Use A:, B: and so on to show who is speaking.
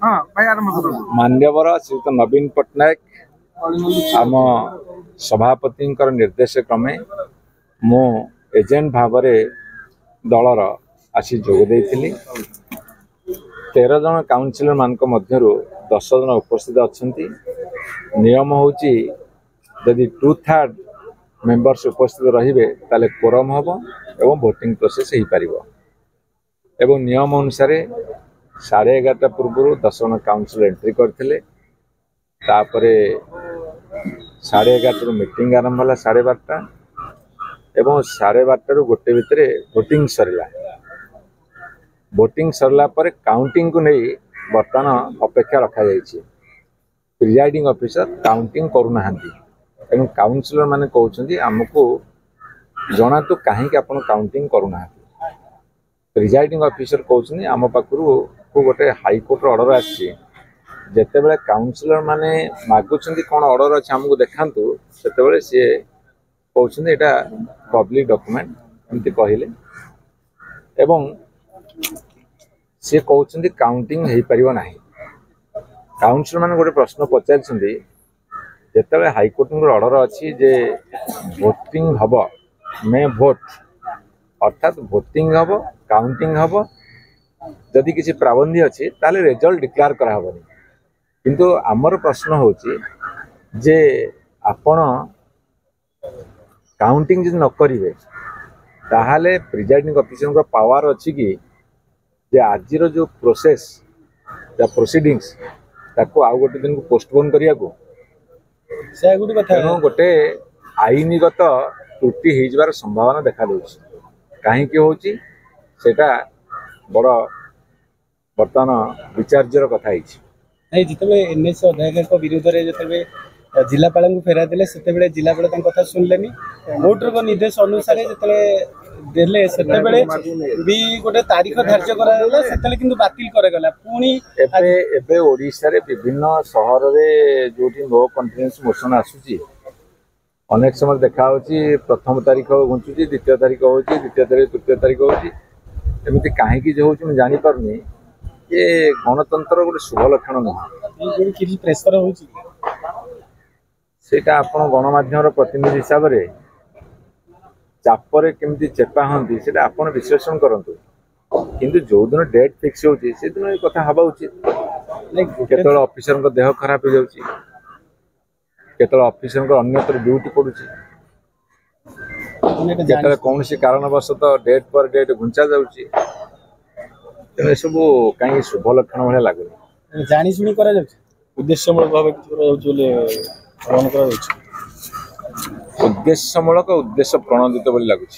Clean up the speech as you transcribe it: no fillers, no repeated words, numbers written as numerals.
A: मान्यवर श्रीयुत नवीन पट्टनायक आम सभापति निर्देश क्रमे मु एजेंट भाव दलर आसी जोगदे 13 जन काउंसिलर मान मध्य 10 जन उपस्थित अच्छा नियम हूँ जदि 2/3 मेंबर्स उपस्थित रे ताले कोरम हम एवं भोटिंग प्रोसेस हो पार एवं नियम अनुसार 11:30 पूर्व 10 जन काउंसिलर एंट्री करते 11:30 मीटिंग आरंभ है 12:30 एवं 12:30 गोटे भितर भोटिंग सरला पर काउंटिंग को नहीं बर्तमान अपेक्षा रखा जाइए प्रिजाइडिंग ऑफिसर काउंटिंग करूना एवं काउंसिलर माने कहते आमको जना तो कहीं काउंटिंग करूना प्रिजाइडिंग ऑफिसर कहते आम पाखु गोटे हाईकोर्ट ऑर्डर आते बेले काउंसिलर माने मागुंट कौन ऑर्डर अच्छे आमको देखातु से सी कहते यहाँ पब्लिक डॉक्यूमेंट एमती कहले एवं सी कहते काउंटिंग हो पार ना काउंसिलर मैंने गोटे प्रश्न पचार जिते हाईकोर्ट ऑर्डर अच्छी जे भोटिंग हम मे भोट अर्थात भोटिंग हम काउंटिंग हम जदि किसी प्राबंधी अच्छी ताले रिजल्ट डिक्लेयर कराबनी किंतु आमर प्रश्न होची जे आपण काउंटिंग जब न करेंगे ताहले प्रिजाइडिंग ऑफिसर पावर अच्छी कि जे आज जो प्रोसेस प्रोसीडिंग्स ताको आउ गोटे दिन को पोस्टपोन करिया को गोटे आईनगत त्रुटि हो जबार संभावना देखा कहीं होची सेटा बड़ बर्तमान विचार्यर कथा
B: जिते एनएस अध्यक्ष विरोध में जो जिलापाल को फेरा देले से जिलापाल कथा सुनलेनी कोर्टर निर्देश अनुसार जो भी गोटे तारीख धार्य कर बातिल कराला पुणी
A: ओडिशा रे विभिन्न सहर रे जोटी नो कॉन्फिडेंस मोशन आसुची अनेक समय देखा प्रथम तारीख घुंचुची द्वितीय तारीख हो द्वितीय तारीख तृतीय तारीख होमती कहीं जो जानी पारनी ये गणतंत्र गोटे शुभ लक्षण नुह
B: प्रेसर हो
A: सेटा आपण गणमाध्यम प्रतिनिधि हिसाब से चापरे केमती चेपा हंती से आपण विश्लेषण करंतु किंतु जो दिन डेट फिक्स होची से दिन ये कथा हवा उचित केतल ऑफिसर को देह खराब हो जाउची केतल ऑफिसर को अन्यत्र ड्यूटी पड़ुची केतल कौन सी कारणवशत डेट पर डेट घुंचा जाउची तेने सब कहीं शुभ लक्षण भाई लगुनि
B: जानी शुणी करा जाउची उद्देश्यमूलक भाव
A: उद्देश्यमूलक उद्देश्य प्रणोदित बोली लगुच।